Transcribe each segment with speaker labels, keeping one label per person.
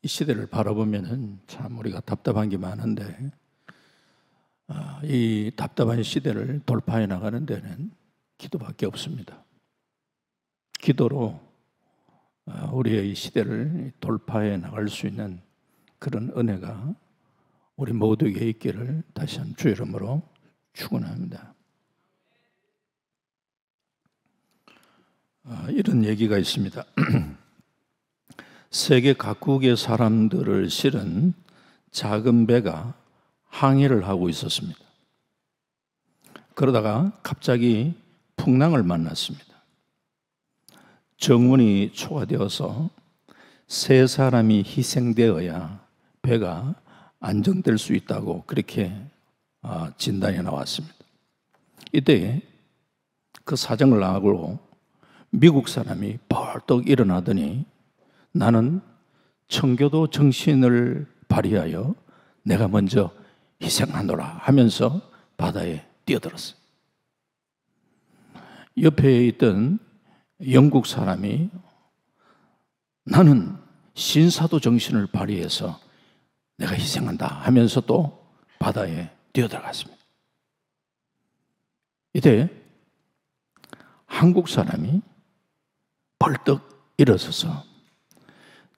Speaker 1: 이 시대를 바라보면은 참 우리가 답답한 게 많은데, 이 답답한 시대를 돌파해 나가는 데는 기도밖에 없습니다. 기도로 우리의 이 시대를 돌파해 나갈 수 있는 그런 은혜가 우리 모두에게 있기를 다시 한번 주의 이름으로 축원합니다. 이런 얘기가 있습니다. 세계 각국의 사람들을 실은 작은 배가 항해를 하고 있었습니다. 그러다가 갑자기 풍랑을 만났습니다. 정운이 초과되어서 3사람이 희생되어야 배가 안정될 수 있다고 그렇게 진단이 나왔습니다. 이때 그 사정을 알고 미국 사람이 벌떡 일어나더니 나는 청교도 정신을 발휘하여 내가 먼저 희생하노라 하면서 바다에 뛰어들었어요. 옆에 있던 영국 사람이 나는 신사도 정신을 발휘해서 내가 희생한다 하면서 또 바다에 뛰어들어갔습니다. 이때 한국 사람이 벌떡 일어서서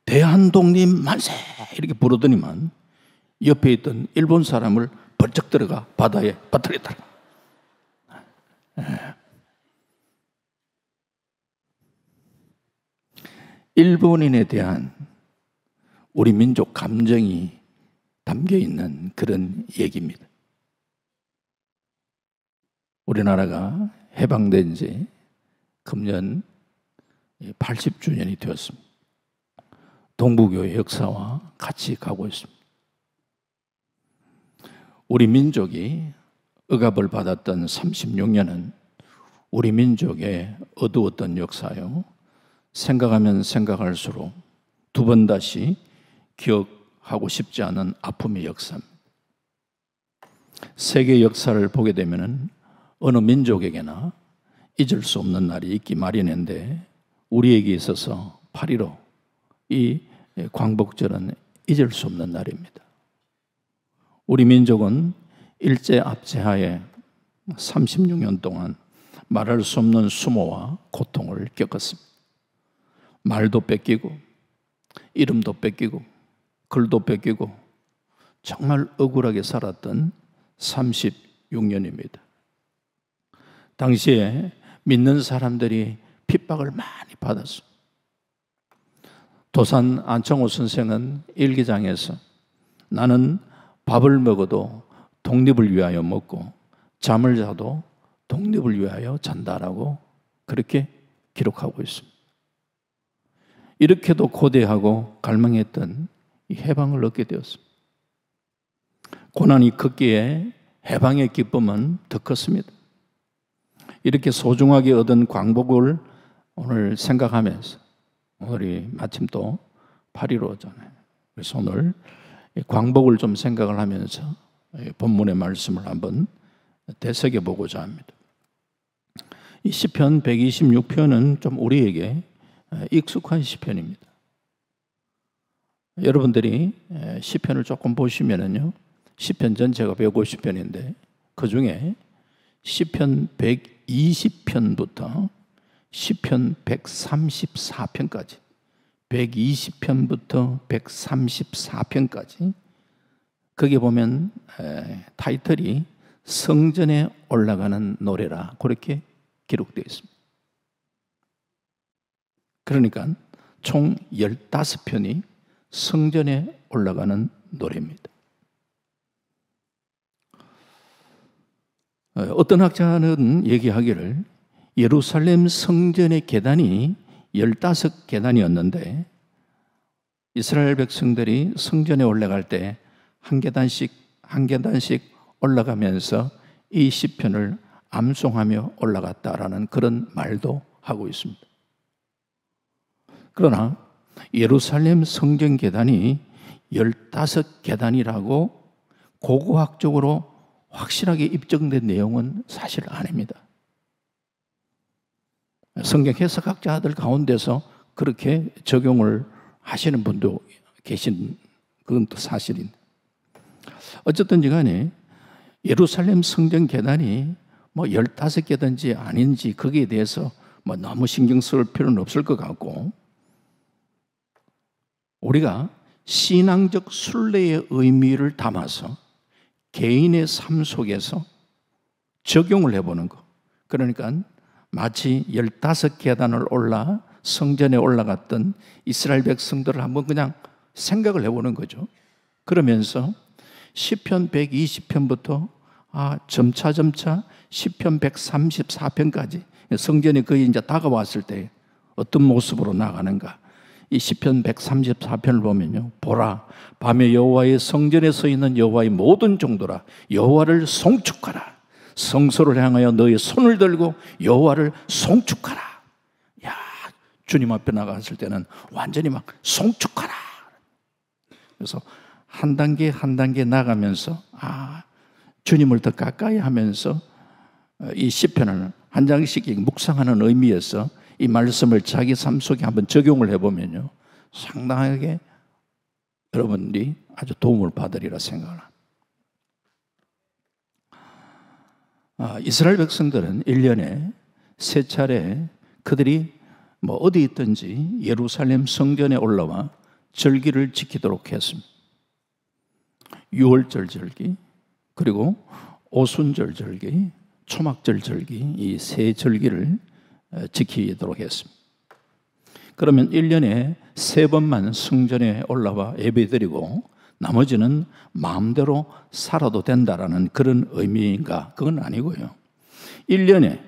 Speaker 1: 대한독립 만세 이렇게 부르더니만 옆에 있던 일본 사람을 벌쩍 들어가 바다에 빠뜨렸다. 일본인에 대한 우리 민족 감정이 담겨 있는 그런 얘기입니다. 우리나라가 해방된 지 금년 80주년이 되었습니다. 동북교회 역사와 같이 가고 있습니다. 우리 민족이 억압을 받았던 36년은 우리 민족의 어두웠던 역사요. 생각하면 생각할수록 두 번 다시 기억하고 싶지 않은 아픔의 역사입니다. 세계 역사를 보게 되면 어느 민족에게나 잊을 수 없는 날이 있기 마련인데 우리에게 있어서 8.15 이 광복절은 잊을 수 없는 날입니다. 우리 민족은 일제압제하에 36년 동안 말할 수 없는 수모와 고통을 겪었습니다. 말도 뺏기고 이름도 뺏기고 글도 뺏기고 정말 억울하게 살았던 36년입니다. 당시에 믿는 사람들이 핍박을 많이 받았습니다. 도산 안창호 선생은 일기장에서 나는 밥을 먹어도 독립을 위하여 먹고 잠을 자도 독립을 위하여 잔다라고 그렇게 기록하고 있습니다. 이렇게도 고대하고 갈망했던 이 해방을 얻게 되었습니다. 고난이 컸기에 해방의 기쁨은 더 컸습니다. 이렇게 소중하게 얻은 광복을 오늘 생각하면서 오늘이 마침 또 8.15잖아요. 그래서 오늘 광복을 좀 생각을 하면서 본문의 말씀을 한번 되새겨보고자 합니다. 이 시편 126편은 좀 우리에게 익숙한 시편입니다. 여러분들이 시편을 조금 보시면은요, 시편 전체가 150편인데 그 중에 시편 120편부터 시편 134편까지 120편부터 134편까지 거기에 보면 타이틀이 성전에 올라가는 노래라 그렇게 기록되어 있습니다. 그러니까 총 15편이 성전에 올라가는 노래입니다. 어떤 학자는 얘기하기를 예루살렘 성전의 계단이 15계단이었는데 이스라엘 백성들이 성전에 올라갈 때 한 계단씩 올라가면서 이 시편을 암송하며 올라갔다라는 그런 말도 하고 있습니다. 그러나 예루살렘 성전 계단이 15계단이라고 고고학적으로 확실하게 입증된 내용은 사실 아닙니다. 성경 해석학자들 가운데서 그렇게 적용을 하시는 분도 계신 그건 또 사실인데, 어쨌든지 간에 예루살렘 성전 계단이 뭐 15개든지 아닌지 거기에 대해서 뭐 너무 신경 쓸 필요는 없을 것 같고, 우리가 신앙적 순례의 의미를 담아서 개인의 삶 속에서 적용을 해보는 거. 그러니까 마치 15계단을 올라 성전에 올라갔던 이스라엘 백성들을 한번 그냥 생각을 해보는 거죠. 그러면서 시편 120편부터 점차 시편 134편까지 성전이 거의 이제 다가왔을 때 어떤 모습으로 나가는가. 이 시편 134편을 보면요, 보라, 밤에 여호와의 성전에 서 있는 여호와의 모든 종들아, 여호와를 송축하라. 성소를 향하여 너의 손을 들고 여호와를 송축하라. 야, 주님 앞에 나갔을 때는 완전히 막 송축하라. 그래서 한 단계 한 단계 나가면서 주님을 더 가까이 하면서 이 시편을 한 장씩 묵상하는 의미에서 이 말씀을 자기 삶 속에 한번 적용을 해보면요, 상당하게 여러분들이 아주 도움을 받으리라 생각합니다. 이스라엘 백성들은 1년에 3차례 그들이 뭐 어디 있든지 예루살렘 성전에 올라와 절기를 지키도록 했습니다. 유월절 절기, 그리고 오순절 절기, 초막절 절기, 이 세 절기를 지키도록 했습니다. 그러면 1년에 3번만 성전에 올라와 예배드리고 나머지는 마음대로 살아도 된다라는 그런 의미인가? 그건 아니고요. 1년에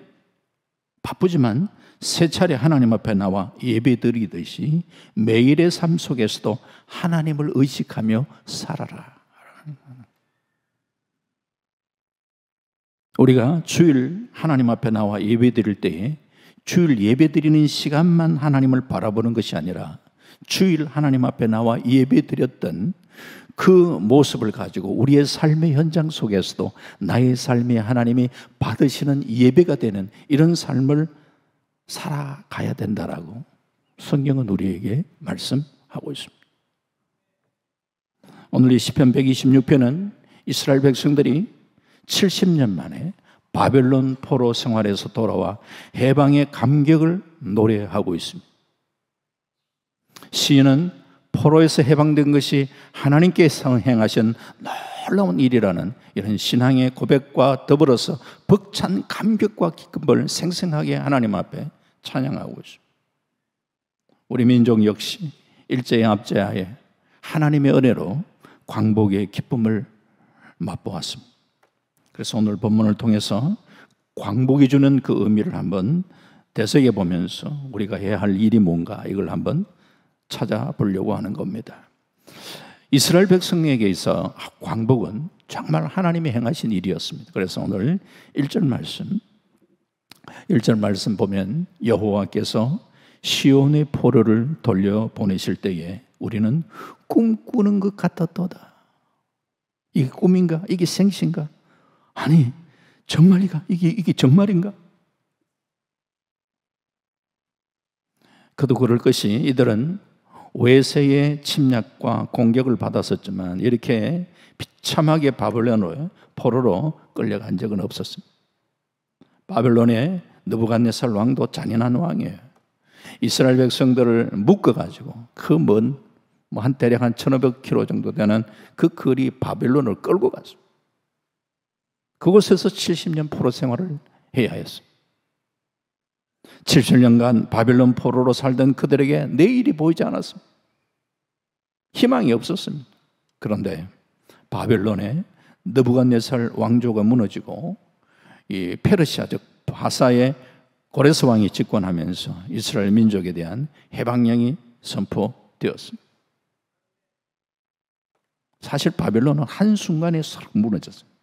Speaker 1: 바쁘지만 3차례 하나님 앞에 나와 예배드리듯이 매일의 삶 속에서도 하나님을 의식하며 살아라. 우리가 주일 하나님 앞에 나와 예배드릴 때에 주일 예배드리는 시간만 하나님을 바라보는 것이 아니라 주일 하나님 앞에 나와 예배드렸던 그 모습을 가지고 우리의 삶의 현장 속에서도 나의 삶에 하나님이 받으시는 예배가 되는 이런 삶을 살아가야 된다라고 성경은 우리에게 말씀하고 있습니다. 오늘 이 시편 126편은 이스라엘 백성들이 70년 만에 바벨론 포로 생활에서 돌아와 해방의 감격을 노래하고 있습니다. 시인은 포로에서 해방된 것이 하나님께서 행하신 놀라운 일이라는 이런 신앙의 고백과 더불어서 벅찬 감격과 기쁨을 생생하게 하나님 앞에 찬양하고 있습니다. 우리 민족 역시 일제의 압제하에 하나님의 은혜로 광복의 기쁨을 맛보았습니다. 그래서 오늘 본문을 통해서 광복이 주는 그 의미를 한번 되새겨 보면서 우리가 해야 할 일이 뭔가 이걸 한번 찾아보려고 하는 겁니다. 이스라엘 백성에게 있어 광복은 정말 하나님이 행하신 일이었습니다. 그래서 오늘 1절 말씀 보면 여호와께서 시온의 포로를 돌려보내실 때에 우리는 꿈꾸는 것 같았도다. 이게 꿈인가? 이게 생시인가? 아니, 정말이가? 이게 정말인가? 그도 그럴 것이 이들은 외세의 침략과 공격을 받았었지만 이렇게 비참하게 바벨론의 포로로 끌려간 적은 없었습니다. 바벨론의 느부갓네살 왕도 잔인한 왕이에요. 이스라엘 백성들을 묶어가지고 그 먼 한 대략 한 1500km 정도 되는 그 거리 바벨론을 끌고 갔습니다. 그곳에서 70년 포로 생활을 해야 했습니다. 70년간 바벨론 포로로 살던 그들에게 내일이 보이지 않았습니다. 희망이 없었습니다. 그런데 바벨론의 느부갓네살 왕조가 무너지고 이 페르시아 즉 바사의 고레스 왕이 집권하면서 이스라엘 민족에 대한 해방령이 선포되었습니다. 사실 바벨론은 한순간에 싹 무너졌습니다.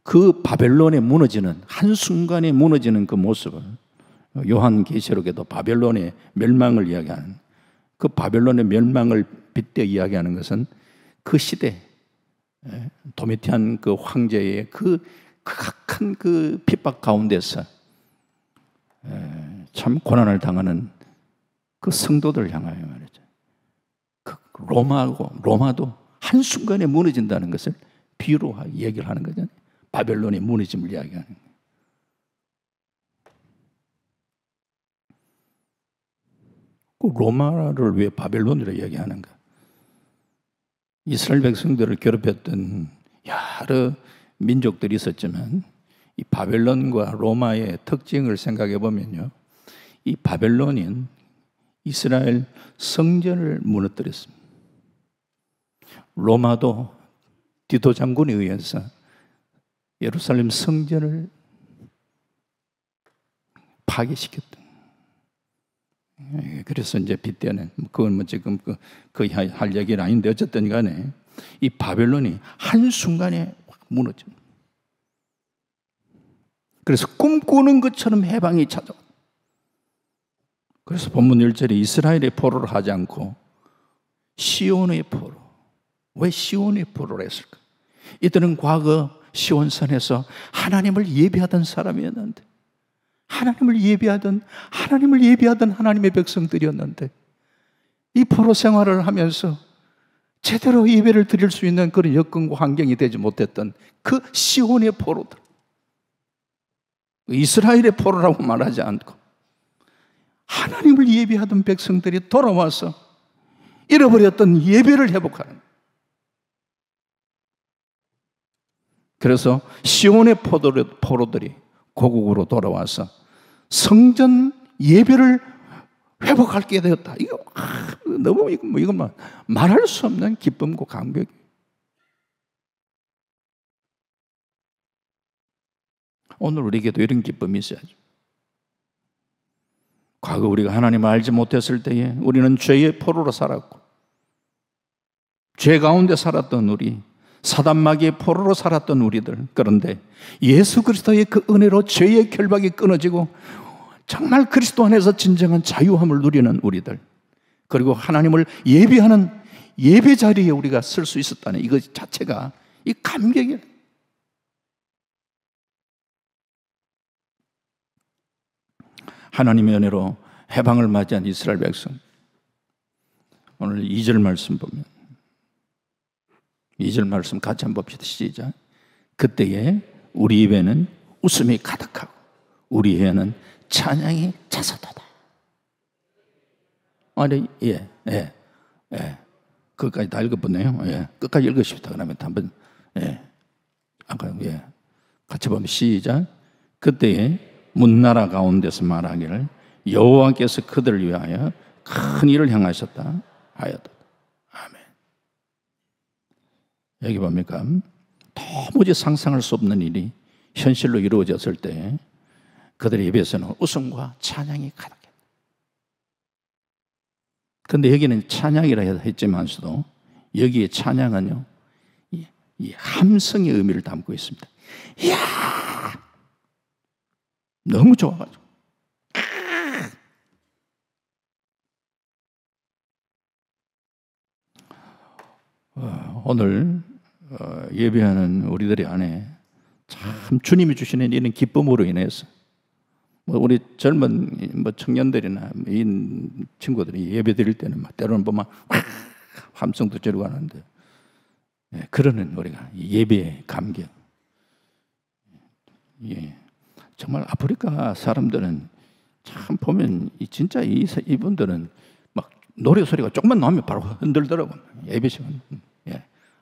Speaker 1: 그 바벨론에 무너지는 한순간에 무너지는 그 모습을 요한계시록에도 바벨론의 멸망을 이야기하는 그 바벨론의 멸망을 빗대 이야기하는 것은 그 시대 도미티안 그 황제의 그 극악한 그 핍박 가운데서 참 고난을 당하는 그 성도들 향하여 말이죠. 그 로마도 한순간에 무너진다는 것을 비유로 얘기를 하는 거잖아요. 바벨론의 무너짐을 이야기하는 거예요. 그 로마를 왜 바벨론이라고 이야기하는가? 이스라엘 백성들을 괴롭혔던 여러 민족들이 있었지만 이 바벨론과 로마의 특징을 생각해 보면요, 이 바벨론인 이스라엘 성전을 무너뜨렸습니다. 로마도 디도 장군에 의해서 예루살렘 성전을 파괴시켰다. 그래서 이제 빗대는 그건 뭐 지금 그 할 얘기는 아닌데 어쨌든 간에 이 바벨론이 한순간에 무너집니다. 그래서 꿈꾸는 것처럼 해방이 찾아와. 그래서 본문 1절에 이스라엘의 포로를 하지 않고 시온의 포로. 왜 시온의 포로를 했을까? 이들은 과거 시온산에서 하나님을 예배하던 사람이었는데, 하나님을 예배하던 하나님의 백성들이었는데, 이 포로 생활을 하면서 제대로 예배를 드릴 수 있는 그런 여건과 환경이 되지 못했던 그 시온의 포로들, 이스라엘의 포로라고 말하지 않고 하나님을 예배하던 백성들이 돌아와서 잃어버렸던 예배를 회복하는. 그래서 시온의 포로들이 고국으로 돌아와서 성전 예배를 회복하게 되었다. 이거 너무 이건 말할 수 없는 기쁨과 감격. 오늘 우리에게도 이런 기쁨이 있어야죠. 과거 우리가 하나님을 알지 못했을 때에 우리는 죄의 포로로 살았고, 죄 가운데 살았던 우리, 사단 마귀의 포로로 살았던 우리들. 그런데 예수 그리스도의 그 은혜로 죄의 결박이 끊어지고 정말 그리스도 안에서 진정한 자유함을 누리는 우리들, 그리고 하나님을 예배하는 예배 자리에 우리가 설 수 있었다는 이것 자체가 이 감격이에요. 하나님의 은혜로 해방을 맞이한 이스라엘 백성. 오늘 2절 말씀 보면, 2절 말씀 같이 한번 봅시다. 시작. 그때에 우리 입에는 웃음이 가득하고 우리 혀에는 찬양이 차서도다. 아니, 그것까지 다 읽어보네요. 예, 끝까지 읽으십시다. 그러면 한번, 같이 보면 시작. 그때에 문나라 가운데서 말하기를 여호와께서 그들을 위하여 큰 일을 행하셨다 하였다. 아멘. 여기 봅니까? 도무지 상상할 수 없는 일이 현실로 이루어졌을 때 그들의 입에서는 웃음과 찬양이 가득했다. 그런데 여기는 찬양이라 했지만서도 여기에 찬양은요, 이 함성의 의미를 담고 있습니다. 이야! 너무 좋아가지고. 오늘 예배하는 우리들의 안에 참 주님이 주시는 이런 기쁨으로 인해서 우리 젊은 청년들이나 이 친구들이 예배 드릴 때는 때로는 보면 함성도 지르고 하는데, 그러는 우리가 예배의 감격. 정말 아프리카 사람들은 참 보면 진짜 이분들은 막 노래 소리가 조금만 나오면 바로 흔들더라고. 예배 시간.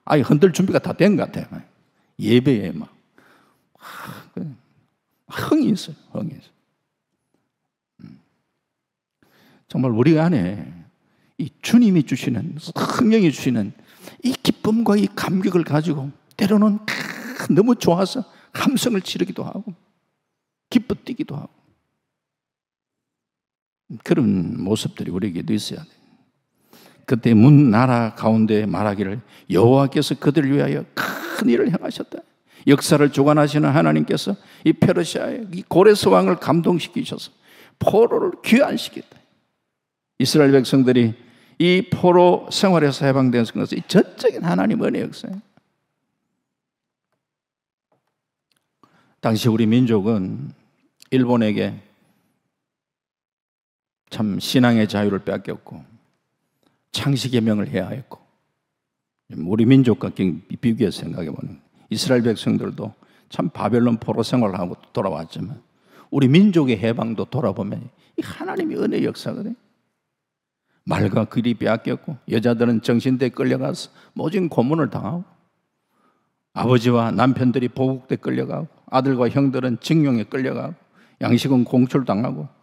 Speaker 1: 아예 흔들 준비가 다 된 것 같아요. 예배에 막 흥이 있어요. 흥이 있어요. 정말 우리 안에 이 주님이 주시는, 성령이 주시는 이 기쁨과 이 감격을 가지고 때로는 너무 좋아서 함성을 지르기도 하고 기뻐 뛰기도 하고, 그런 모습들이 우리에게도 있어야 돼요. 그때 문나라 가운데 말하기를 여호와께서 그들을 위하여 큰 일을 행하셨다. 역사를 주관하시는 하나님께서 이 페르시아의 이 고레스 왕을 감동시키셔서 포로를 귀환시켰다. 이스라엘 백성들이 이 포로 생활에서 해방된 것은 이 전적인 하나님 은혜의 역사예요. 당시 우리 민족은 일본에게 참 신앙의 자유를 뺏겼고 창세기의 명을 해야 했고, 우리 민족과 비교해서 생각해보면 이스라엘 백성들도 참 바벨론 포로 생활을 하고 돌아왔지만 우리 민족의 해방도 돌아보면 이 하나님의 은혜의 역사거든요. 말과 글이 빼앗겼고 여자들은 정신대에 끌려가서 모진 고문을 당하고 아버지와 남편들이 보국대에 끌려가고 아들과 형들은 징용에 끌려가고 양식은 공출당하고,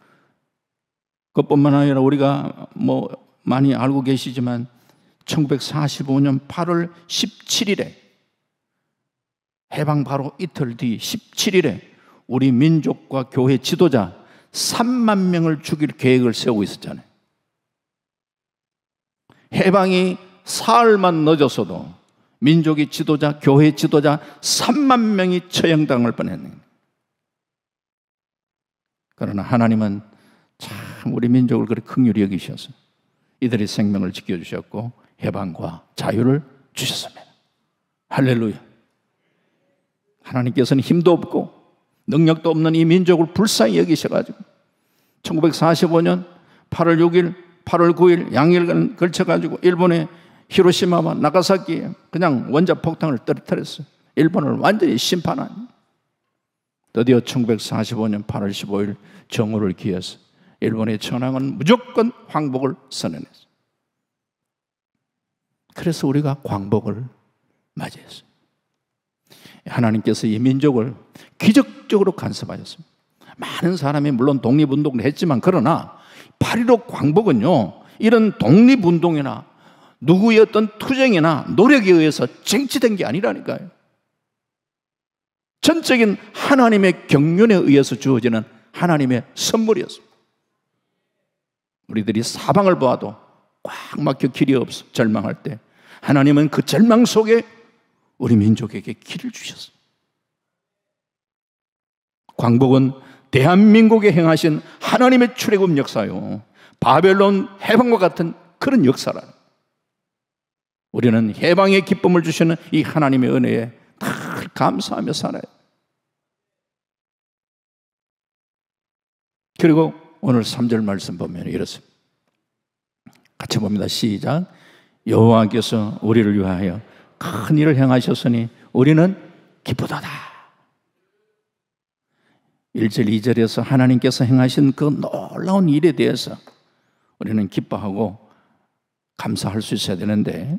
Speaker 1: 그것뿐만 아니라 우리가 많이 알고 계시지만 1945년 8월 17일에 해방 바로 이틀 뒤 17일에 우리 민족과 교회 지도자 3만 명을 죽일 계획을 세우고 있었잖아요. 해방이 사흘만 늦었어도 민족의 지도자, 교회 지도자 3만 명이 처형당할 뻔했네요. 그러나 하나님은 참 우리 민족을 그렇게 긍휼히 여기셔서 이들의 생명을 지켜주셨고 해방과 자유를 주셨습니다. 할렐루야. 하나님께서는 힘도 없고 능력도 없는 이 민족을 불쌍히 여기셔가지고 1945년 8월 6일, 8월 9일 양일간 걸쳐가지고 일본의 히로시마와 나가사키에 그냥 원자폭탄을 떨어뜨렸어요. 일본을 완전히 심판한. 드디어 1945년 8월 15일 정오를 기해서 일본의 천황은 무조건 황복을 선언했어요. 그래서 우리가 광복을 맞이했어요. 하나님께서 이 민족을 기적적으로 간섭하셨습니다. 많은 사람이 물론 독립운동을 했지만 그러나 8.15 광복은요, 이런 독립운동이나 누구의 어떤 투쟁이나 노력에 의해서 쟁취된 게 아니라니까요. 전적인 하나님의 경륜에 의해서 주어지는 하나님의 선물이었습니다. 우리들이 사방을 보아도 꽉 막혀 길이 없어 절망할 때 하나님은 그 절망 속에 우리 민족에게 길을 주셨어요. 광복은 대한민국에 행하신 하나님의 출애굽 역사요, 바벨론 해방과 같은 그런 역사라. 우리는 해방의 기쁨을 주시는 이 하나님의 은혜에 늘 감사하며 살아요. 그리고 오늘 3절 말씀 보면 이렇습니다. 같이 봅니다. 시작. 여호와께서 우리를 위하여 큰 일을 행하셨으니 우리는 기쁘도다. 1절 2절에서 하나님께서 행하신 그 놀라운 일에 대해서 우리는 기뻐하고 감사할 수 있어야 되는데,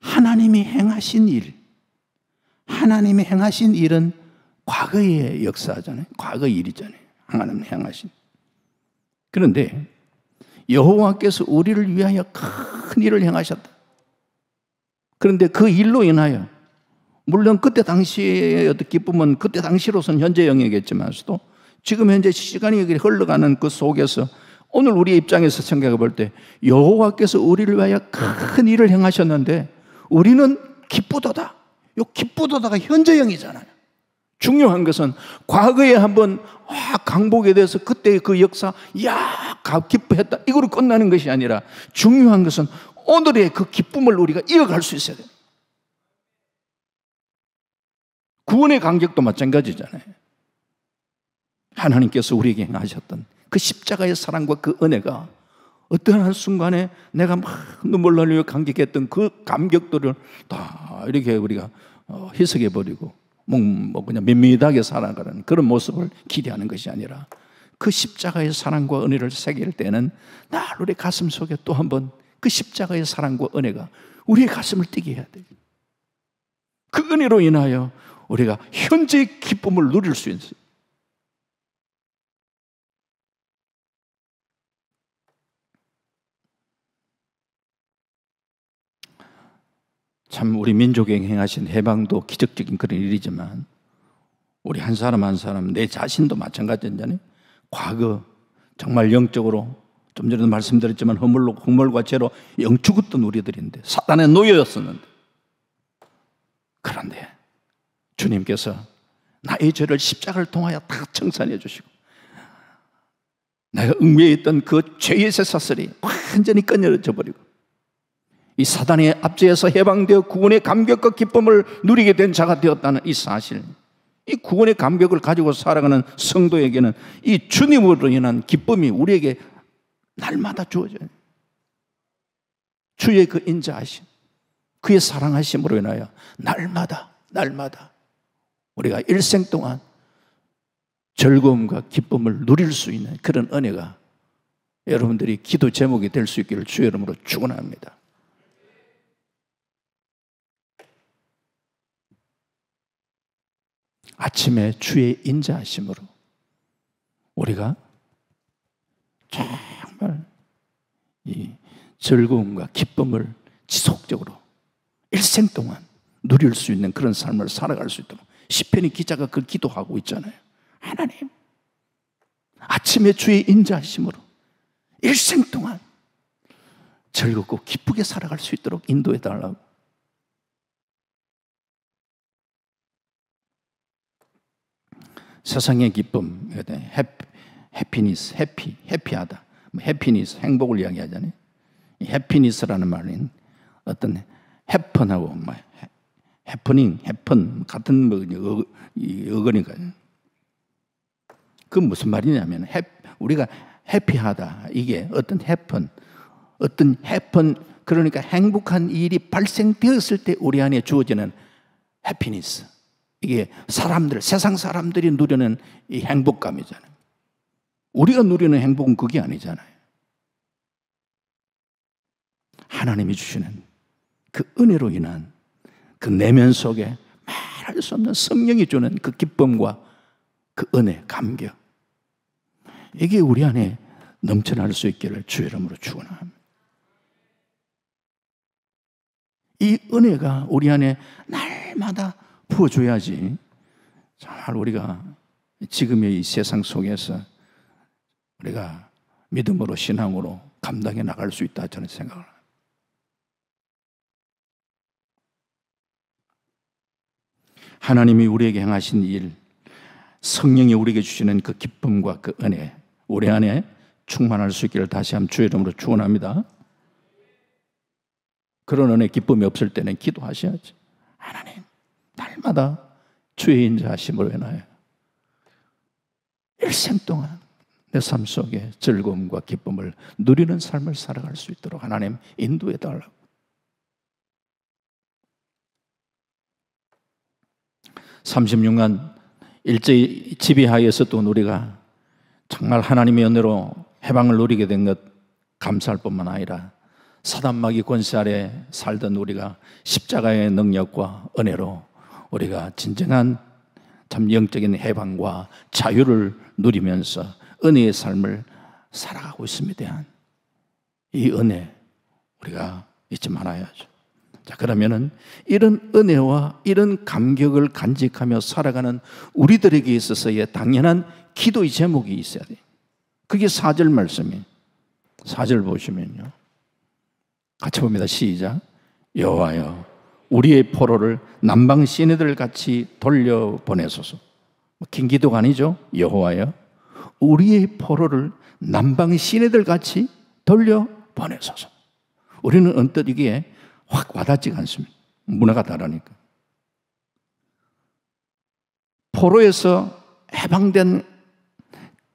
Speaker 1: 하나님이 행하신 일, 하나님이 행하신 일은 과거의 역사잖아요. 과거의 일이잖아요. 하나님 행하신. 그런데 여호와께서 우리를 위하여 큰 일을 행하셨다. 그런데 그 일로 인하여 물론 그때 당시의 어떤 기쁨은 그때 당시로서는 현재 영역이겠지만서도 지금 현재 시간이 흘러가는 그 속에서 오늘 우리의 입장에서 생각해 볼 때 여호와께서 우리를 위하여 큰 일을 행하셨는데 우리는 기쁘도다. 이 기쁘도다가 현재형이잖아요. 중요한 것은 과거에 한번 강복에 대해서 그때의 그 역사 기뻐했다 이거로 끝나는 것이 아니라 중요한 것은 오늘의 그 기쁨을 우리가 이어갈 수 있어야 돼요. 구원의 간격도 마찬가지잖아요. 하나님께서 우리에게 행하셨던 그 십자가의 사랑과 그 은혜가 어떠한 순간에 내가 막 눈물 흘리며 감격했던 그 감격들을 다 이렇게 우리가 희석해버리고 그냥 밋밋하게 살아가는 그런 모습을 기대하는 것이 아니라 그 십자가의 사랑과 은혜를 새길 때는 날 우리 가슴 속에 또 한번 그 십자가의 사랑과 은혜가 우리의 가슴을 뛰게 해야 돼요. 그 은혜로 인하여 우리가 현재의 기쁨을 누릴 수 있어요. 참 우리 민족에 행하신 해방도 기적적인 그런 일이지만 우리 한 사람 한 사람 내 자신도 마찬가지잖아요. 과거 정말 영적으로 좀 전에도 말씀드렸지만 허물과 죄로 영죽었던 우리들인데 사단의 노예였었는데, 그런데 주님께서 나의 죄를 십자가를 통하여 다 청산해 주시고 내가 얽매여 있던 그 죄의 쇠사슬이 완전히 끊어져 버리고 이 사단의 압제에서 해방되어 구원의 감격과 기쁨을 누리게 된 자가 되었다는 이 사실, 이 구원의 감격을 가지고 살아가는 성도에게는 이 주님으로 인한 기쁨이 우리에게 날마다 주어져요. 주의 그 인자하심, 그의 사랑하심으로 인하여 날마다 우리가 일생 동안 즐거움과 기쁨을 누릴 수 있는 그런 은혜가 여러분들이 기도 제목이 될 수 있기를 주의 이름으로 축원합니다. 아침에 주의 인자하심으로 우리가 정말 이 즐거움과 기쁨을 지속적으로 일생 동안 누릴 수 있는 그런 삶을 살아갈 수 있도록 시편의 기자가 그 기도하고 있잖아요. 하나님, 아침에 주의 인자하심으로 일생 동안 즐겁고 기쁘게 살아갈 수 있도록 인도해 달라고. 세상의 기쁨, 해피니스, 해피하다. 해피니스, 행복을 이야기하잖아요. 해피니스라는 말은 어떤 해펀하고 해프닝, 해펀 같은 어거니까요. 그 무슨 말이냐면 우리가 해피하다, 이게 어떤 해펀, 그러니까 행복한 일이 발생되었을 때 우리 안에 주어지는 해피니스. 이게 세상 사람들이 누리는 이 행복감이잖아요. 우리가 누리는 행복은 그게 아니잖아요. 하나님이 주시는 그 은혜로 인한 그 내면 속에 말할 수 없는 성령이 주는 그 기쁨과 그 은혜, 감격, 이게 우리 안에 넘쳐날 수 있기를 주의 이름으로 축원합니다. 이 은혜가 우리 안에 날마다 부어줘야지 정말 우리가 지금의 이 세상 속에서 우리가 믿음으로 신앙으로 감당해 나갈 수 있다, 저는 생각을 합니다. 하나님이 우리에게 행하신 일, 성령이 우리에게 주시는 그 기쁨과 그 은혜, 우리 안에 충만할 수 있기를 다시 한번 주의 이름으로 축원합니다. 그런 은혜, 기쁨이 없을 때는 기도하셔야지. 하나님, 날마다 주의 인자하심으로 인하여 일생 동안 내 삶 속에 즐거움과 기쁨을 누리는 삶을 살아갈 수 있도록 하나님 인도해 달라고. (36년) 일제히 지배하에서도 우리가 정말 하나님의 은혜로 해방을 누리게 된 것 감사할 뿐만 아니라 사단마귀 권세 아래 살던 우리가 십자가의 능력과 은혜로 우리가 진정한 참 영적인 해방과 자유를 누리면서 은혜의 삶을 살아가고 있습니다. 이 은혜 우리가 잊지 말아야죠. 자, 그러면은 이런 은혜와 이런 감격을 간직하며 살아가는 우리들에게 있어서의 당연한 기도의 제목이 있어야 돼요. 그게 4절 말씀이에요. 4절 보시면요, 같이 봅니다. 시작. 여호와여, 우리의 포로를 남방 시내들 같이 돌려보내소서. 긴 기도가 아니죠. 여호와여, 우리의 포로를 남방 시내들 같이 돌려보내소서. 우리는 언뜻 이게 확 와닿지가 않습니다. 문화가 다르니까. 포로에서 해방된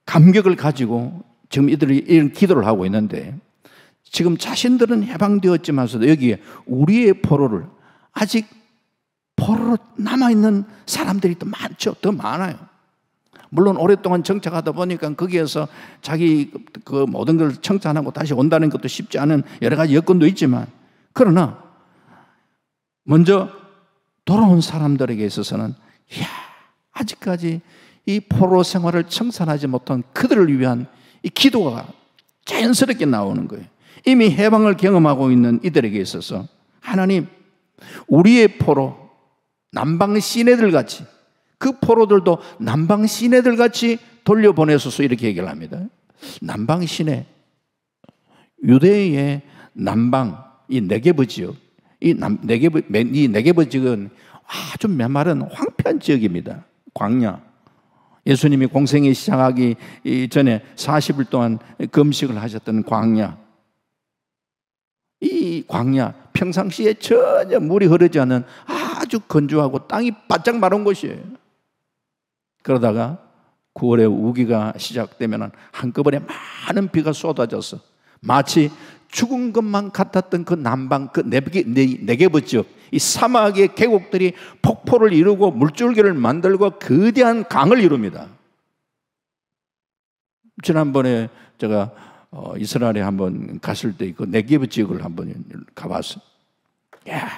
Speaker 1: 감격을 가지고 지금 이들이 이런 기도를 하고 있는데, 지금 자신들은 해방되었지만서도 여기에 우리의 포로를, 아직 포로로 남아있는 사람들이 또 많죠. 더 많아요. 물론 오랫동안 정착하다 보니까 거기에서 자기 그 모든 걸 청산하고 다시 온다는 것도 쉽지 않은 여러 가지 여건도 있지만, 그러나 먼저 돌아온 사람들에게 있어서는 아직까지 이 포로 생활을 청산하지 못한 그들을 위한 이 기도가 자연스럽게 나오는 거예요. 이미 해방을 경험하고 있는 이들에게 있어서 하나님, 우리의 포로 남방 시내들 같이, 그 포로들도 남방 시내들 같이 돌려보내소서, 이렇게 얘기를 합니다. 남방 시내, 유대의 남방, 이 네게브 지역, 이 네게브 지역은 아주 메마른 황폐한 지역입니다. 광야. 예수님이 공생이 시작하기 전에 40일 동안 금식을 하셨던 광야. 이 광야, 평상시에 전혀 물이 흐르지 않는 아주 건조하고 땅이 바짝 마른 곳이에요. 그러다가 9월에 우기가 시작되면 한꺼번에 많은 비가 쏟아져서 마치 죽은 것만 같았던 그 남방, 그 네게브 지역, 이 사막의 계곡들이 폭포를 이루고 물줄기를 만들고 거대한 강을 이룹니다. 지난번에 제가 이스라엘에 한번 갔을 때 그 네게브 지역을 한번 가봤어요. 야,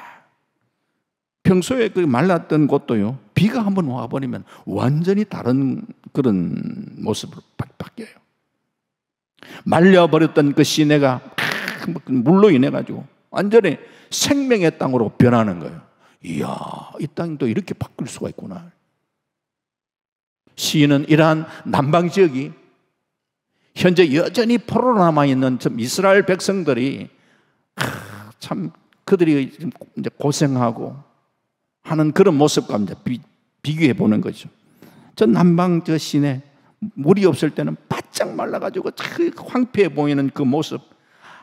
Speaker 1: 평소에 그 말랐던 곳도요, 비가 한번 와버리면 완전히 다른 그런 모습으로 바뀌어요. 말려버렸던 그 시내가 물로 인해 가지고 완전히 생명의 땅으로 변하는 거예요. 이야, 이 땅도 이렇게 바뀔 수가 있구나. 시인은 이러한 남방 지역이 현재 여전히 포로로 남아있는 이스라엘 백성들이 참 그들이 이제 고생하고 하는 그런 모습과 이제 비교해 보는 거죠. 저 남방 저 시내 물이 없을 때는 바짝 말라가지고 황폐해 보이는 그 모습.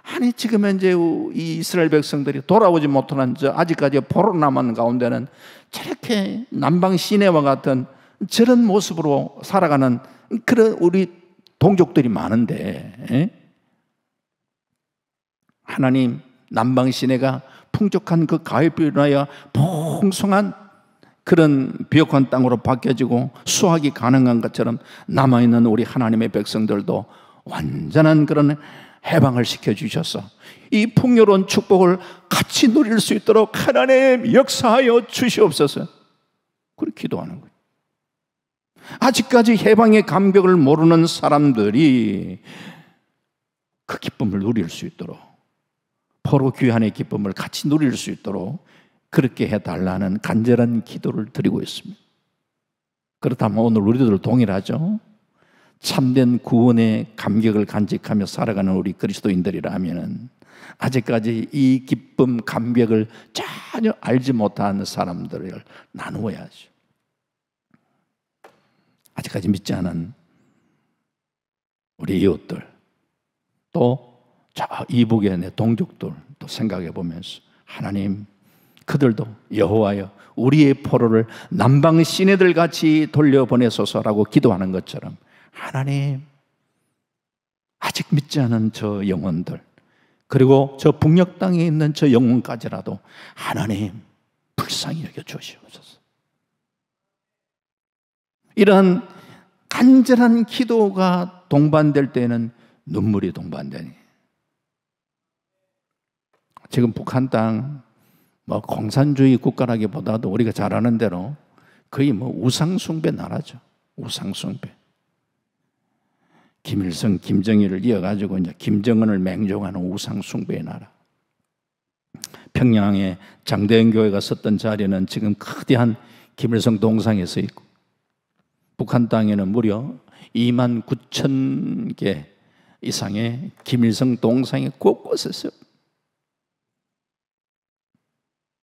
Speaker 1: 아니 지금 현재 이 이스라엘 백성들이 돌아오지 못한 아직까지 포로 남은 가운데는 저렇게 남방 시내와 같은 저런 모습으로 살아가는 그런 우리 동족들이 많은데, 하나님 남방 시내가 풍족한 그 가을비로 인하여 풍성한 그런 비옥한 땅으로 바뀌어지고 수확이 가능한 것처럼 남아있는 우리 하나님의 백성들도 완전한 그런 해방을 시켜주셔서 이 풍요로운 축복을 같이 누릴 수 있도록 하나님 역사하여 주시옵소서. 그렇게 기도하는 거예요. 아직까지 해방의 감격을 모르는 사람들이 그 기쁨을 누릴 수 있도록, 포로 귀환의 기쁨을 같이 누릴 수 있도록 그렇게 해달라는 간절한 기도를 드리고 있습니다. 그렇다면 오늘 우리들 동일하죠? 참된 구원의 감격을 간직하며 살아가는 우리 그리스도인들이라면 아직까지 이 기쁨, 감격을 전혀 알지 못하는 사람들을 나누어야죠. 아직까지 믿지 않은 우리 이웃들, 또 저 이북의 내 동족들 또 생각해 보면서 하나님, 그들도 여호와여 우리의 포로를 남방 시내들 같이 돌려보내소서라고 기도하는 것처럼 하나님, 아직 믿지 않은 저 영혼들, 그리고 저 북녘 땅에 있는 저 영혼까지라도 하나님 불쌍히 여겨 주시옵소서. 이런 간절한 기도가 동반될 때는 눈물이 동반되니, 지금 북한 땅 공산주의 국가라기보다도 우리가 잘 아는 대로 거의 우상숭배 나라죠. 우상숭배. 김일성, 김정일을 이어가지고 이제 김정은을 맹종하는 우상숭배의 나라. 평양에 장대현 교회가 섰던 자리는 지금 거대한 김일성 동상에 서 있고, 북한 땅에는 무려 29,000개 이상의 김일성 동상이 곳곳에 서.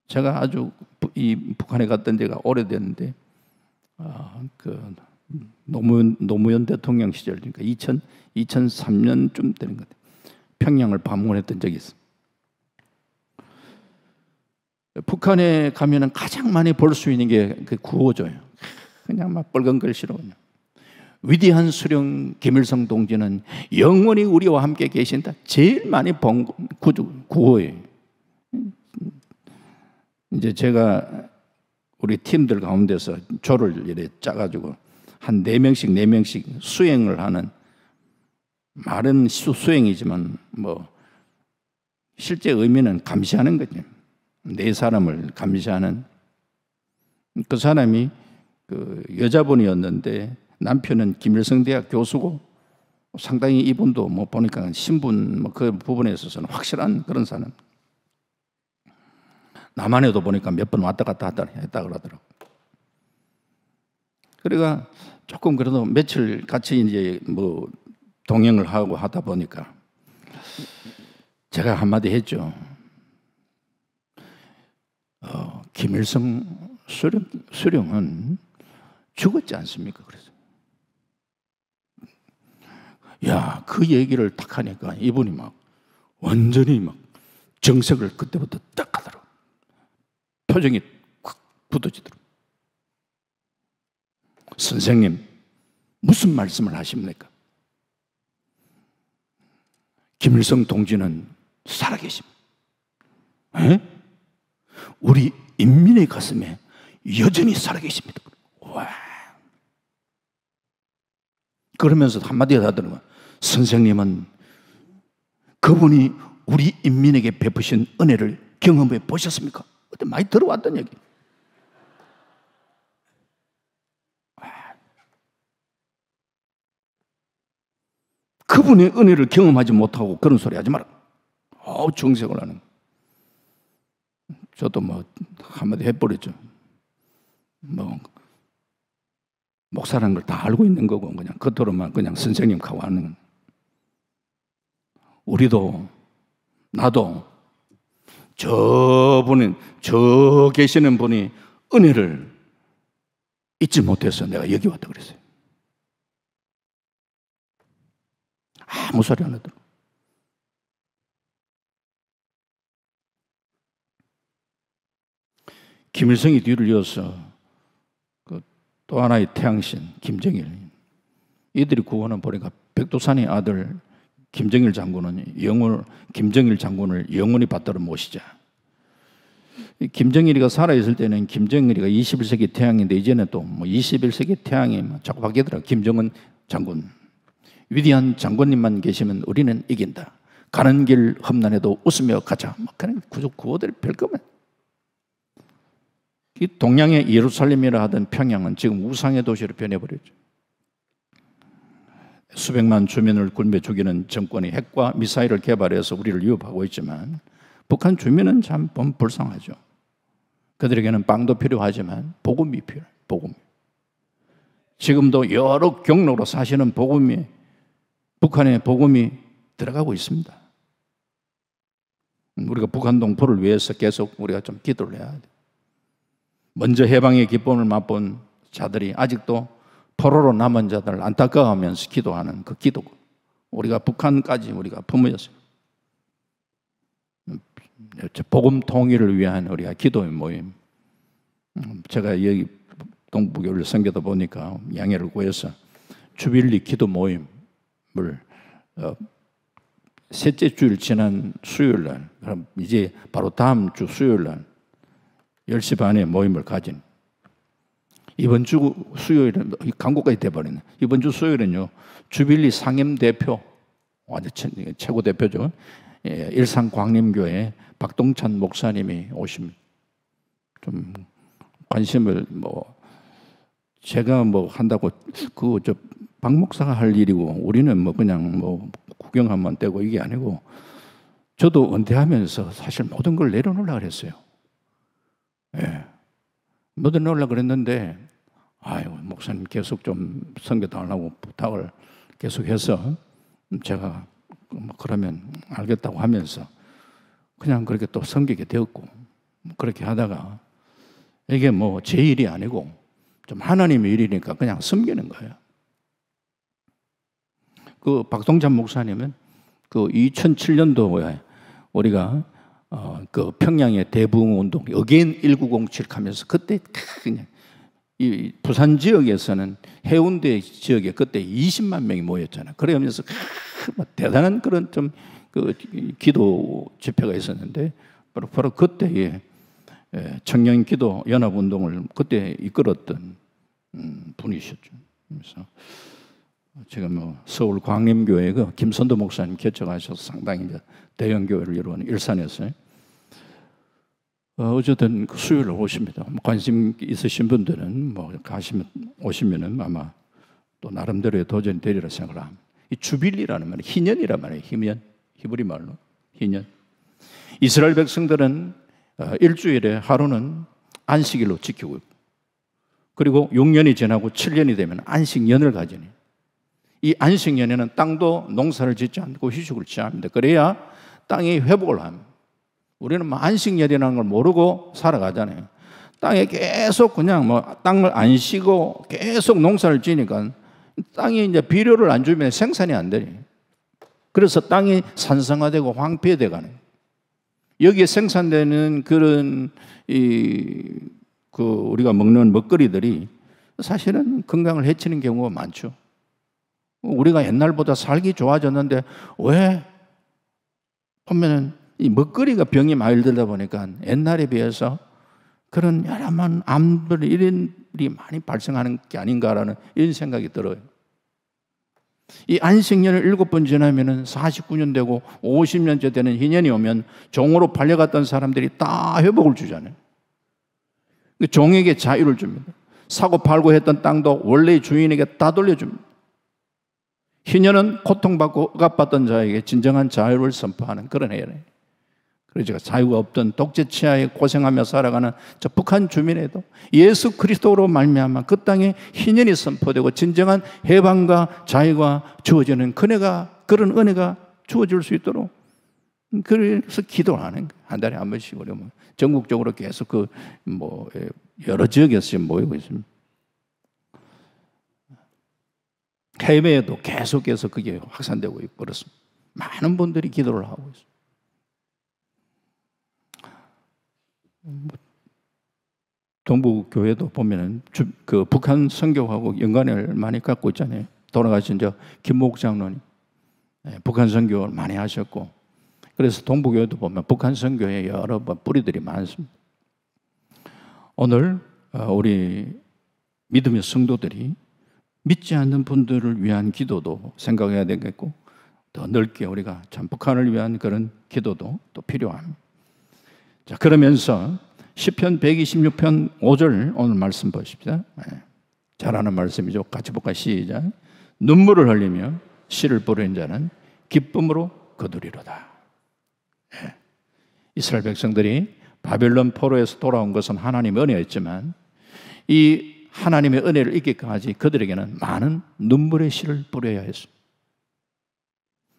Speaker 1: 제가 아주 이 북한에 갔던 데가 오래됐는데, 그 노무현 대통령 시절, 그러니까 2003년쯤 되는 것 같아요. 평양을 방문했던 적이 있어요. 북한에 가면은 가장 많이 볼 수 있는 게 그 구호조예요. 그냥 막 빨간 글씨로 그냥. 위대한 수령 김일성 동지는 영원히 우리와 함께 계신다. 제일 많이 본 구호예요. 이제 제가 우리 팀들 가운데서 조를 이렇게 짜가지고 한 4명씩 수행을 하는, 말은 수행이지만 실제 의미는 감시하는 거죠. 4사람을 감시하는. 그 사람이 그 여자분이었는데 남편은 김일성 대학 교수고 상당히 이분도 보니까 신분 그 부분에 있어서는 확실한 그런 사람. 남한에도 보니까 몇 번 왔다 갔다 했다 그러더라고. 그러니까 조금 그래도 며칠 같이 이제 동행을 하고 하다 보니까 제가 한마디 했죠. 김일성 수령은 죽었지 않습니까? 그래서 야, 그 얘기를 딱 하니까 이분이 완전히 정색을 그때부터 딱 하더라고. 표정이 확 굳어지더라고. 선생님, 무슨 말씀을 하십니까? 김일성 동지는 살아계십니다. 에? 우리 인민의 가슴에 여전히 살아계십니다. 와. 그러면서 한마디 하더라고요. 선생님은 그분이 우리 인민에게 베푸신 은혜를 경험해 보셨습니까? 그때 많이 들어왔던 얘기. 그분의 은혜를 경험하지 못하고 그런 소리 하지 마라. 정색을 하는. 저도 뭐 한마디 해버렸죠. 뭐 목사라는 걸 다 알고 있는 거고 그냥 겉으로만 그냥 선생님 하고 하는 건. 우리도 나도 저분은 저 계시는 분이 은혜를 잊지 못해서 내가 여기 왔다 그랬어요. 아무 소리 안 하더라고. 김일성이 뒤를 이어서 또 하나의 태양신 김정일, 이들이 구원을 보니까 백두산의 아들 김정일 장군을 영원히 받들어 모시자. 김정일이가 살아있을 때는 김정일이가 21세기 태양인데 이제는 또 뭐 21세기 태양이 자꾸 바뀌더라. 김정은 장군, 위대한 장군님만 계시면 우리는 이긴다. 가는 길 험난해도 웃으며 가자. 그런 구호들이 별거면. 이 동양의 예루살렘이라 하던 평양은 지금 우상의 도시로 변해버렸죠. 수백만 주민을 굶겨 죽이는 정권이 핵과 미사일을 개발해서 우리를 위협하고 있지만 북한 주민은 참 불쌍하죠. 그들에게는 빵도 필요하지만 복음이 필요해요. 복음. 지금도 여러 경로로 사시는 복음이, 북한의 복음이 들어가고 있습니다. 우리가 북한 동포를 위해서 계속 우리가 좀 기도를 해야 돼요. 먼저 해방의 기쁨을 맛본 자들이 아직도 포로로 남은 자들을 안타까워하면서 기도하는 그 기도, 우리가 북한까지 우리가 품어졌어요. 복음 통일을 위한 우리가 기도의 모임. 제가 여기 동북교를 섬기다 보니까 양해를 구해서 주빌리 기도 모임을 셋째 주일 지난 수요일 날, 그럼 이제 바로 다음 주 수요일 날 10시 반에 모임을 가진, 이번 주 수요일은 광고까지 돼버리네. 이번 주 수요일은요, 주빌리 상임대표, 아주 최고 대표죠. 일산광림교회 박동찬 목사님이 오십니다. 좀 관심을 제가 한다고 박 목사가 할 일이고 우리는 그냥 구경하면 되고 이게 아니고, 저도 은퇴하면서 사실 모든 걸 내려놓으려고 그랬어요. 예. 모든 내려놓으려고 그랬는데, 목사님 계속 좀 선교달라고 부탁을 계속해서 제가 그러면 알겠다고 하면서 그냥 그렇게 또 섬기게 되었고, 그렇게 하다가 이게 제 일이 아니고 좀 하나님의 일이니까 그냥 섬기는 거예요. 그 박동찬 목사님은 그 2007년도에 우리가 그 평양의 대부흥운동 어게인 1907 하면서 그때 그냥 이 부산 지역에서는 해운대 지역에 그때 20만 명이 모였잖아요. 그러면서 대단한 그런 좀 그 기도 집회가 있었는데 바로 그때에 청년 기도 연합 운동을 그때 이끌었던 분이셨죠. 그래서 지금 서울 광림교회 그 김선도 목사님 개척하셔서 상당히 이제 대형 교회를 이루는 일산에서 어쨌든 수요일에 오십니다. 관심 있으신 분들은 오시면은 아마 또 나름대로의 도전이 되리라 생각을 합니다. 이 주빌리라는 말은 희년이란 말이에요. 희년, 히브리 말로 희년. 이스라엘 백성들은 일주일에 하루는 안식일로 지키고 있고, 그리고 6년이 지나고 7년이 되면 안식년을 가지니, 이 안식년에는 땅도 농사를 짓지 않고 휴식을 취합니다. 그래야 땅이 회복을 합니다. 우리는 안식년이라는 걸 모르고 살아가잖아요. 땅에 계속 그냥 땅을 안 쉬고 계속 농사를 지니까 땅이 이제 비료를 안 주면 생산이 안 되니, 그래서 땅이 산성화되고 황폐되어 가는, 여기에 생산되는 그런 우리가 먹는 먹거리들이 사실은 건강을 해치는 경우가 많죠. 우리가 옛날보다 살기 좋아졌는데 왜 보면은 이 먹거리가 병이 많이 들다 보니까 옛날에 비해서 그런 여러만 암들 이런 일이 많이 발생하는 게 아닌가라는 이런 생각이 들어요. 이 안식년을 7번 지나면은 49년 되고 50년째 되는 희년이 오면 종으로 팔려갔던 사람들이 다 회복을 주잖아요. 종에게 자유를 줍니다. 사고 팔고 했던 땅도 원래 주인에게 다 돌려줍니다. 희년은 고통받고 억압받던 자에게 진정한 자유를 선포하는 그런 해예요. 그래서 제가 자유가 없던 독재 치하에 고생하며 살아가는 저 북한 주민에도 예수 그리스도로 말미암아 그 땅에 희년이 선포되고 진정한 해방과 자유가 주어지는 그런 은혜가 주어질 수 있도록 그래서 기도를 하는 거예요. 한 달에 한 번씩 우리 전국적으로 계속 여러 지역에서 모이고 있습니다. 해외에도 계속해서 그게 확산되고 있고 그렇습니다. 많은 분들이 기도를 하고 있습니다. 동부교회도 보면은 그 북한 선교하고 연관을 많이 갖고 있잖아요. 돌아가신 김목 장로님, 북한 선교를 많이 하셨고, 그래서 동부교회도 보면 북한 선교에 여러 뿌리들이 많습니다. 오늘 우리 믿음의 성도들이 믿지 않는 분들을 위한 기도도 생각해야 되겠고, 더 넓게 우리가 참 북한을 위한 그런 기도도 또 필요합니다. 자, 그러면서 시편 126편 5절 오늘 말씀 보십시다. 잘하는 말씀이죠. 같이 볼까요? 시작. 눈물을 흘리며 씨를 뿌리는 자는 기쁨으로 거두리로다. 이스라엘 백성들이 바벨론 포로에서 돌아온 것은 하나님의 은혜였지만 이 하나님의 은혜를 잊기까지 그들에게는 많은 눈물의 씨를 뿌려야 했습니다.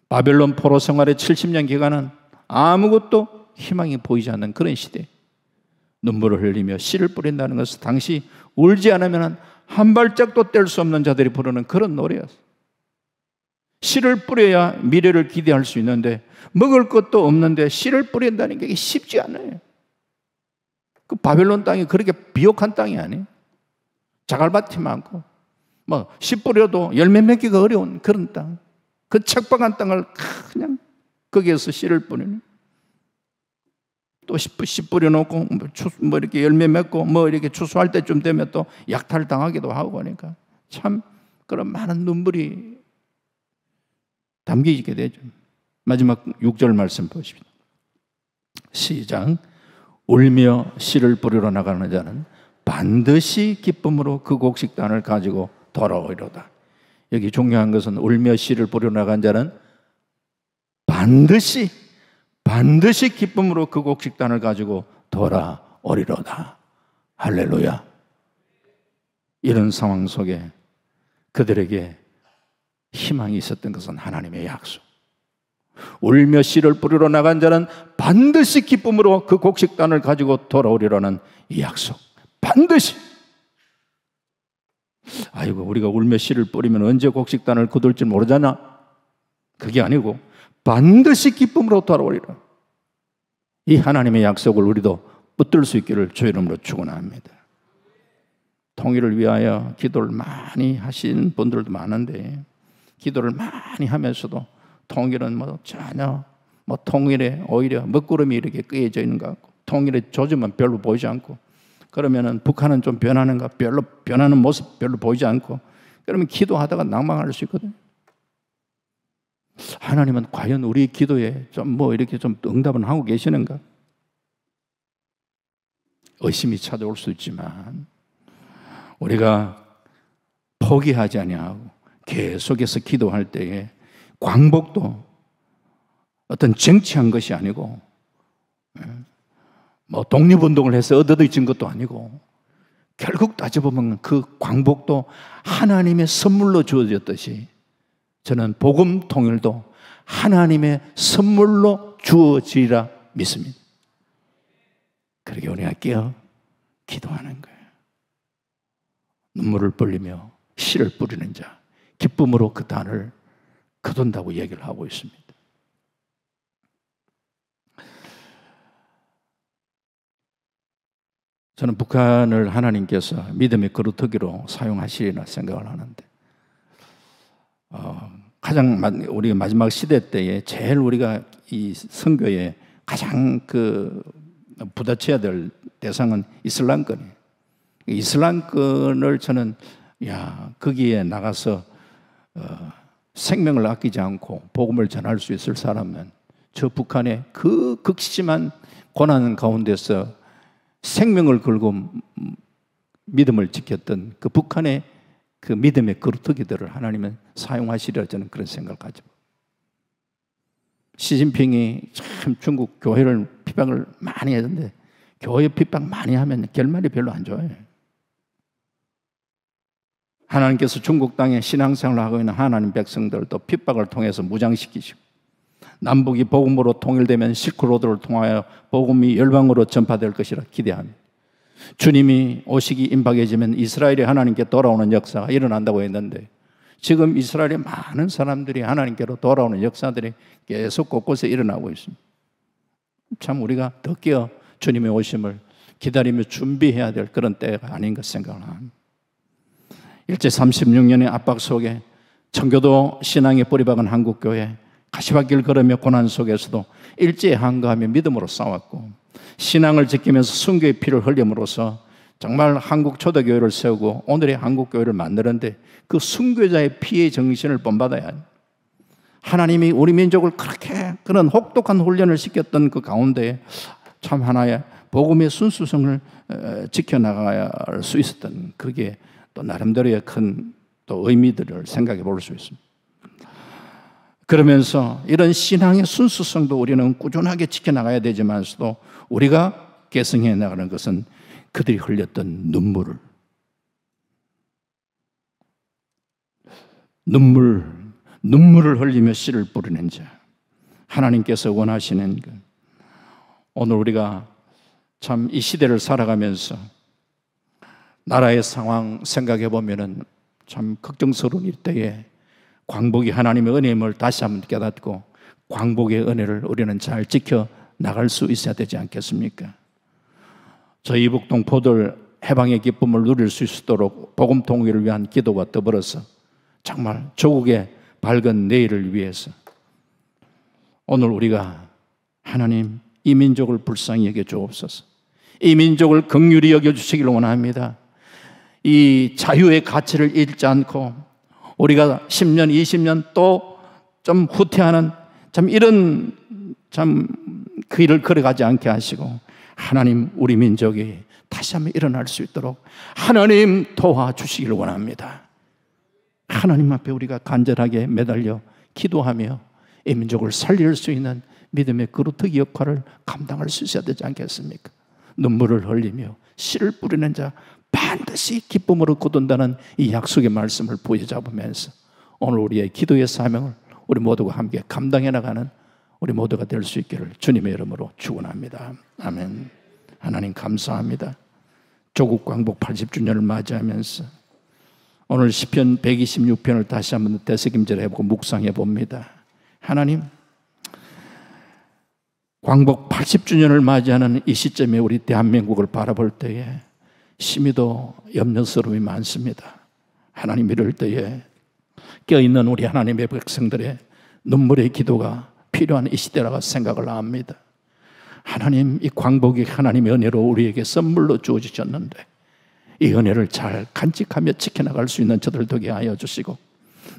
Speaker 1: 바벨론 포로 생활의 70년 기간은 아무것도 희망이 보이지 않는 그런 시대, 눈물을 흘리며 씨를 뿌린다는 것은 당시 울지 않으면 한 발짝도 뗄 수 없는 자들이 부르는 그런 노래였어요. 씨를 뿌려야 미래를 기대할 수 있는데 먹을 것도 없는데 씨를 뿌린다는 게 쉽지 않아요. 그 바벨론 땅이 그렇게 비옥한 땅이 아니에요. 자갈밭이 많고 씨 뿌려도 열매 맺기가 어려운 그런 땅, 그 척박한 땅을 그냥 거기에서 씨를 뿌리는, 또 씨 뿌려놓고 이렇게 열매 맺고 이렇게 추수할 때쯤 되면 또 약탈 당하기도 하고 하니까 참 그런 많은 눈물이 담기게 되죠. 마지막 6절 말씀 보십시오. 시작. 울며 씨를 뿌리러 나가는 자는 반드시 기쁨으로 그 곡식단을 가지고 돌아오리로다. 여기 중요한 것은 울며 씨를 뿌리러 나간 자는 반드시 기쁨으로 그 곡식단을 가지고 돌아오리로다. 할렐루야. 이런 상황 속에 그들에게 희망이 있었던 것은 하나님의 약속. 울며 씨를 뿌리러 나간 자는 반드시 기쁨으로 그 곡식단을 가지고 돌아오리라는 이 약속. 반드시. 아이고, 우리가 울며 씨를 뿌리면 언제 곡식단을 거둘지 모르잖아. 그게 아니고 반드시 기쁨으로 돌아오리라. 이 하나님의 약속을 우리도 붙들 수 있기를 주의 이름으로 축원합니다. 통일을 위하여 기도를 많이 하신 분들도 많은데 기도를 많이 하면서도 통일은 전혀 통일에 오히려 먹구름이 이렇게 끄여져 있는 것 같고 통일의 조짐은 별로 보이지 않고, 그러면은 북한은 좀 변하는가, 별로 변하는 모습 별로 보이지 않고, 그러면 기도하다가 낭망할 수 있거든요. 하나님은 과연 우리 기도에 이렇게 좀 응답은 하고 계시는가? 의심이 찾아올 수 있지만 우리가 포기하지 아니하고 계속해서 기도할 때에 광복도 어떤 정치한 것이 아니고 독립운동을 해서 얻어진 것도 아니고 결국 따져보면 그 광복도 하나님의 선물로 주어졌듯이 저는 복음 통일도 하나님의 선물로 주어지리라 믿습니다. 그러게 우리가 깨어 기도하는 거예요. 눈물을 흘리며 씨를 뿌리는 자, 기쁨으로 그 단을 거둔다고 얘기를 하고 있습니다. 저는 북한을 하나님께서 믿음의 거루터기로 사용하시리라 생각을 하는데, 가장 우리 마지막 시대 때에 제일 우리가 이 선교에 가장 부딪혀야 될 대상은 이슬람권이에요. 이슬람권을 저는 거기에 나가서 생명을 아끼지 않고 복음을 전할 수 있을 사람은 저 북한의 그 극심한 고난 가운데서 생명을 걸고 믿음을 지켰던 그 북한의 그 믿음의 거루터기들을 하나님은 사용하시리라, 저는 그런 생각을 가지고. 시진핑이 참 중국 교회를 핍박을 많이 했는데, 교회 핍박 많이 하면 결말이 별로 안 좋아요. 하나님께서 중국 땅에 신앙생활을 하고 있는 하나님 백성들도 핍박을 통해서 무장시키시고, 남북이 복음으로 통일되면 실크로드를 통하여 복음이 열방으로 전파될 것이라 기대합니다. 주님이 오시기 임박해지면 이스라엘이 하나님께 돌아오는 역사가 일어난다고 했는데, 지금 이스라엘의 많은 사람들이 하나님께로 돌아오는 역사들이 계속 곳곳에 일어나고 있습니다. 참 우리가 더 깨어 주님의 오심을 기다리며 준비해야 될 그런 때가 아닌가 생각을 합니다. 일제 36년의 압박 속에 청교도 신앙에 뿌리박은 한국교회, 가시밭길 걸으며 고난 속에서도 일제에 항거하며 믿음으로 싸웠고, 신앙을 지키면서 순교의 피를 흘림으로써 정말 한국 초대교회를 세우고 오늘의 한국교회를 만드는데, 그 순교자의 피의 정신을 본받아야 합니다. 하나님이 우리 민족을 그렇게 그런 혹독한 훈련을 시켰던 그 가운데 참 하나의 복음의 순수성을 지켜나갈 수 있었던, 그게 또 나름대로의 큰 또 의미들을 생각해 볼 수 있습니다. 그러면서 이런 신앙의 순수성도 우리는 꾸준하게 지켜나가야 되지만서도, 우리가 계승해 나가는 것은 그들이 흘렸던 눈물을 흘리며 씨를 뿌리는 자, 하나님께서 원하시는 것. 오늘 우리가 참 이 시대를 살아가면서 나라의 상황 생각해 보면은 참 걱정스러운 일때에 광복이 하나님의 은혜임을 다시 한번 깨닫고, 광복의 은혜를 우리는 잘 지켜 나갈 수 있어야 되지 않겠습니까? 저희 이북동포들 해방의 기쁨을 누릴 수 있도록 복음 통일을 위한 기도와 더불어서 정말 조국의 밝은 내일을 위해서 오늘 우리가 하나님, 이 민족을 불쌍히 여겨 주옵소서. 이 민족을 긍휼히 여겨 주시기를 원합니다. 이 자유의 가치를 잃지 않고 우리가 10년, 20년 또 좀 후퇴하는 참 이런 참 길을 걸어가지 않게 하시고, 하나님, 우리 민족이 다시 한번 일어날 수 있도록 하나님 도와주시기를 원합니다. 하나님 앞에 우리가 간절하게 매달려 기도하며 이 민족을 살릴 수 있는 믿음의 거루터기 역할을 감당할 수 있어야 되지 않겠습니까? 눈물을 흘리며 씨를 뿌리는 자 반드시 기쁨으로 거둔다는 이 약속의 말씀을 부여잡으면서 오늘 우리의 기도의 사명을 우리 모두가 함께 감당해 나가는 우리 모두가 될 수 있기를 주님의 이름으로 축원합니다. 아멘. 하나님 감사합니다. 조국 광복 80주년을 맞이하면서 오늘 시편 126편을 다시 한번 되새김질 해보고 묵상해 봅니다. 하나님, 광복 80주년을 맞이하는 이 시점에 우리 대한민국을 바라볼 때에 심히도 염려스러움이 많습니다. 하나님, 이럴 때에 깨어있는 우리 하나님의 백성들의 눈물의 기도가 필요한 이 시대라고 생각을 합니다. 하나님, 이 광복이 하나님의 은혜로 우리에게 선물로 주어지셨는데 이 은혜를 잘 간직하며 지켜나갈 수 있는 저들 되게 하여 주시고,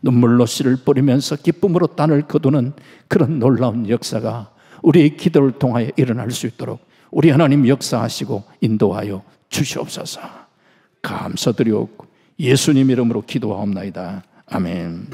Speaker 1: 눈물로 씨를 뿌리면서 기쁨으로 땅을 거두는 그런 놀라운 역사가 우리의 기도를 통하여 일어날 수 있도록 우리 하나님 역사하시고 인도하여 주시옵소서. 감사드리옵고 예수님 이름으로 기도하옵나이다. 아멘.